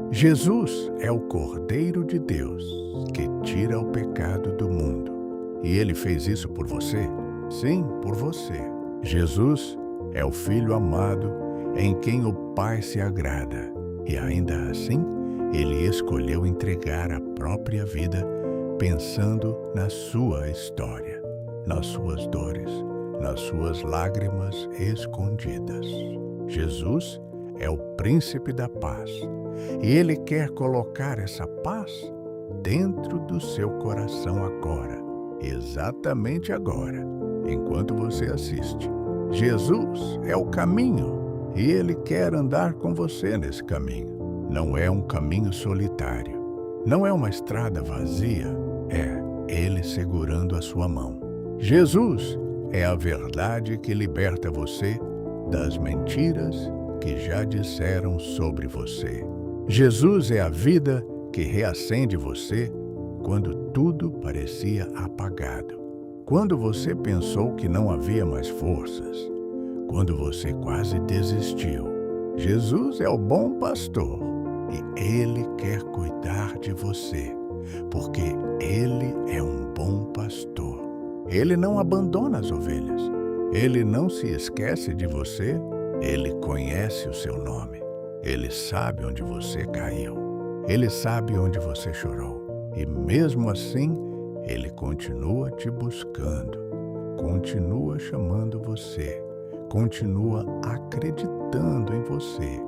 Jesus é o Cordeiro de Deus que tira o pecado do mundo. E ele fez isso por você? Sim, por você. Jesus é o Filho amado em quem o Pai se agrada. E ainda assim, ele escolheu entregar a própria vida pensando na sua história, nas suas dores, nas suas lágrimas escondidas. Jesus é o Príncipe da Paz. E ele quer colocar essa paz dentro do seu coração agora, exatamente agora, enquanto você assiste. Jesus é o caminho e ele quer andar com você nesse caminho. Não é um caminho solitário, não é uma estrada vazia, é ele segurando a sua mão. Jesus é a verdade que liberta você das mentiras que já disseram sobre você. Jesus é a vida que reacende você quando tudo parecia apagado. Quando você pensou que não havia mais forças. Quando você quase desistiu. Jesus é o bom pastor e ele quer cuidar de você, porque ele é um bom pastor. Ele não abandona as ovelhas. Ele não se esquece de você. Ele conhece o seu nome. Ele sabe onde você caiu. Ele sabe onde você chorou. E mesmo assim, ele continua te buscando. Continua chamando você. Continua acreditando em você.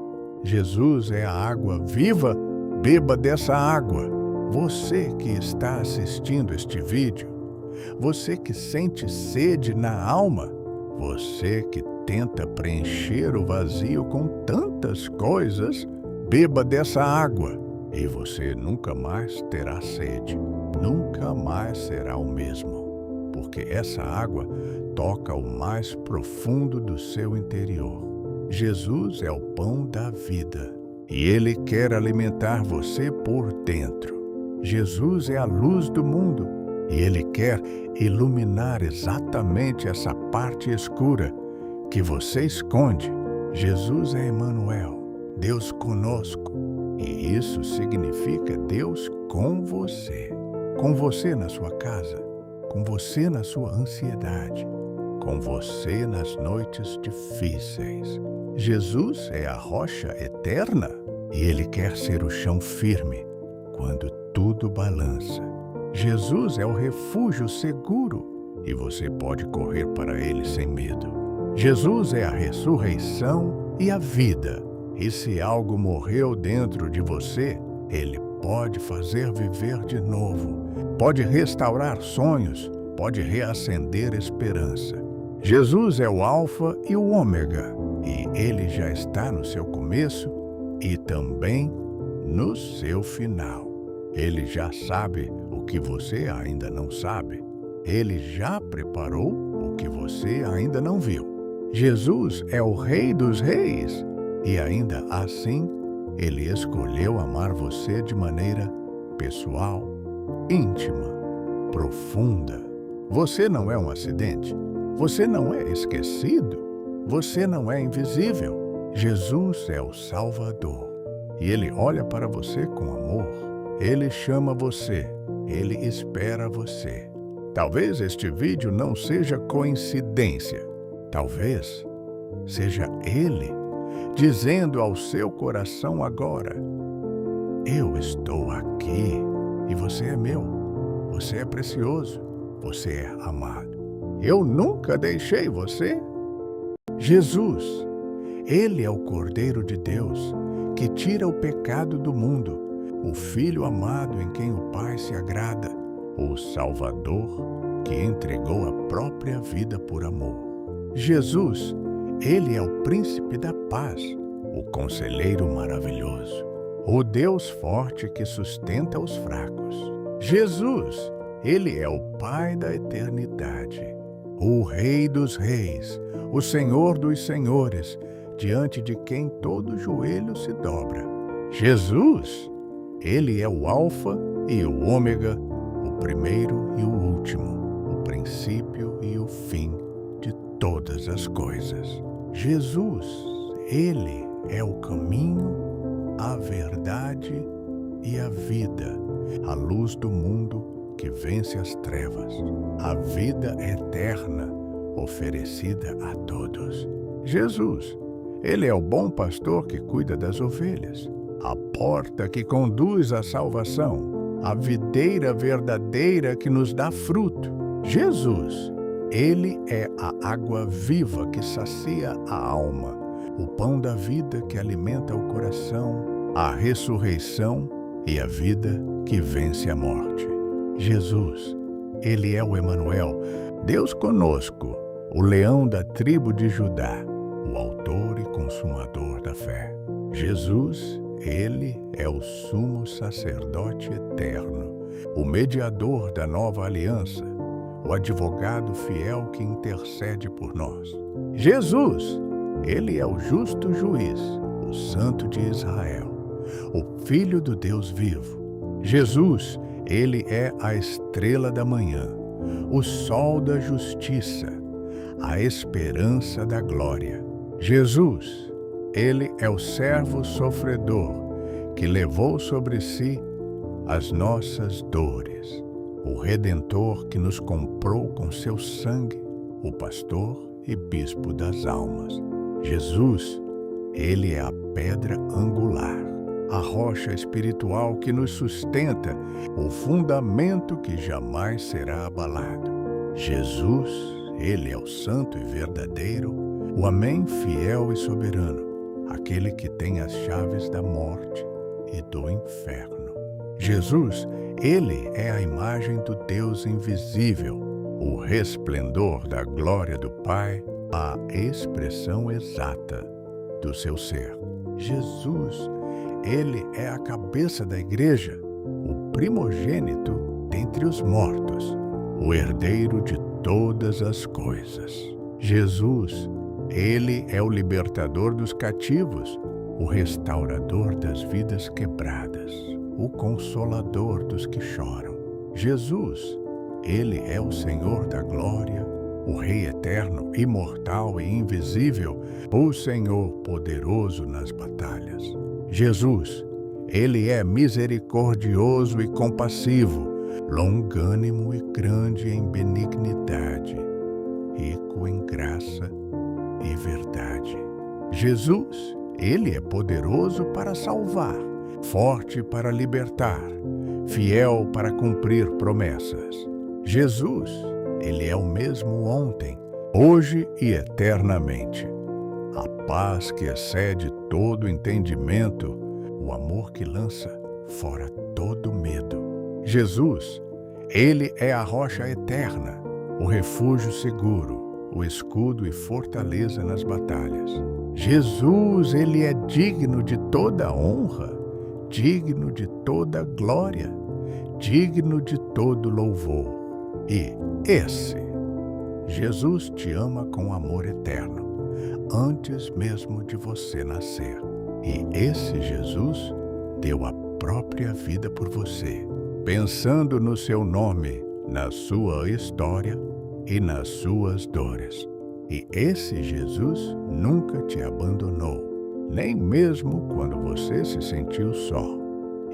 Jesus é a água viva. Beba dessa água. Você que está assistindo este vídeo. Você que sente sede na alma. Você que tenta preencher o vazio com tantas coisas, beba dessa água e você nunca mais terá sede, nunca mais será o mesmo, porque essa água toca o mais profundo do seu interior. Jesus é o pão da vida e ele quer alimentar você por dentro. Jesus é a luz do mundo e ele quer iluminar exatamente essa parte escura que você esconde. Jesus é Emanuel, Deus conosco, e isso significa Deus com você na sua casa, com você na sua ansiedade, com você nas noites difíceis. Jesus é a rocha eterna e ele quer ser o chão firme quando tudo balança. Jesus é o refúgio seguro e você pode correr para ele sem medo. Jesus é a ressurreição e a vida. E se algo morreu dentro de você, ele pode fazer viver de novo. Pode restaurar sonhos, pode reacender esperança. Jesus é o Alfa e o Ômega. E ele já está no seu começo e também no seu final. Ele já sabe o que você ainda não sabe. Ele já preparou o que você ainda não viu. Jesus é o Rei dos Reis e ainda assim, ele escolheu amar você de maneira pessoal, íntima, profunda. Você não é um acidente, você não é esquecido, você não é invisível. Jesus é o Salvador e ele olha para você com amor. Ele chama você, ele espera você. Talvez este vídeo não seja coincidência. Talvez seja ele dizendo ao seu coração agora: eu estou aqui e você é meu, você é precioso, você é amado. Eu nunca deixei você. Jesus, ele é o Cordeiro de Deus que tira o pecado do mundo, o Filho amado em quem o Pai se agrada, o Salvador que entregou a própria vida por amor. Jesus, ele é o Príncipe da Paz, o Conselheiro maravilhoso, o Deus forte que sustenta os fracos. Jesus, ele é o Pai da eternidade, o Rei dos Reis, o Senhor dos Senhores, diante de quem todo joelho se dobra. Jesus, ele é o Alfa e o Ômega, o primeiro e o último, o princípio e o fim de todas as coisas. Jesus, ele é o caminho, a verdade e a vida, a luz do mundo que vence as trevas, a vida eterna oferecida a todos. Jesus, Ele é o bom pastor que cuida das ovelhas, a porta que conduz à salvação, a videira verdadeira que nos dá fruto. Jesus, Ele é a água viva que sacia a alma, o pão da vida que alimenta o coração, a ressurreição e a vida que vence a morte. Jesus, Ele é o Emanuel, Deus conosco, o leão da tribo de Judá, o autor e consumador da fé. Jesus, Ele é o sumo sacerdote eterno, o mediador da nova aliança, o advogado fiel que intercede por nós. Jesus, Ele é o justo juiz, o santo de Israel, o Filho do Deus vivo. Jesus, Ele é a estrela da manhã, o sol da justiça, a esperança da glória. Jesus, Ele é o servo sofredor que levou sobre si as nossas dores, o Redentor que nos comprou com seu sangue, o pastor e bispo das almas. Jesus, Ele é a pedra angular, a rocha espiritual que nos sustenta, o fundamento que jamais será abalado. Jesus, Ele é o santo e verdadeiro, o Amém fiel e soberano, aquele que tem as chaves da morte e do inferno. Jesus, Ele é a imagem do Deus invisível, o resplendor da glória do Pai, a expressão exata do seu ser. Jesus, Ele é a cabeça da igreja, o primogênito dentre os mortos, o herdeiro de todas as coisas. Jesus, Ele é o libertador dos cativos, o restaurador das vidas quebradas, o consolador dos que choram. Jesus, Ele é o Senhor da glória, o Rei eterno, imortal e invisível, o Senhor poderoso nas batalhas. Jesus, Ele é misericordioso e compassivo, longânimo e grande em benignidade, rico em graça e verdade. Jesus, Ele é poderoso para salvar, forte para libertar, fiel para cumprir promessas. Jesus, Ele é o mesmo ontem, hoje e eternamente. A paz que excede todo entendimento, o amor que lança fora todo medo. Jesus, Ele é a rocha eterna, o refúgio seguro, o escudo e fortaleza nas batalhas. Jesus, Ele é digno de toda honra, digno de toda glória, digno de todo louvor. E Jesus te ama com amor eterno, antes mesmo de você nascer. E esse Jesus deu a própria vida por você, pensando no seu nome, na sua história e nas suas dores. E esse Jesus nunca te abandonou, nem mesmo quando você se sentiu só,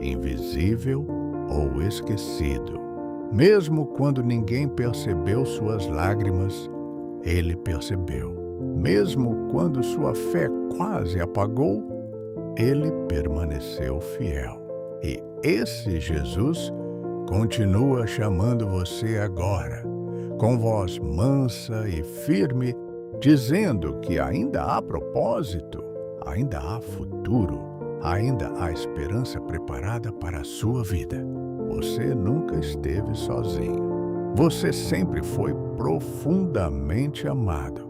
invisível ou esquecido. Mesmo quando ninguém percebeu suas lágrimas, Ele percebeu. Mesmo quando sua fé quase apagou, Ele permaneceu fiel. E esse Jesus continua chamando você agora, com voz mansa e firme, dizendo que ainda há propósito, ainda há futuro, ainda há esperança preparada para a sua vida. Você nunca esteve sozinho. Você sempre foi profundamente amado.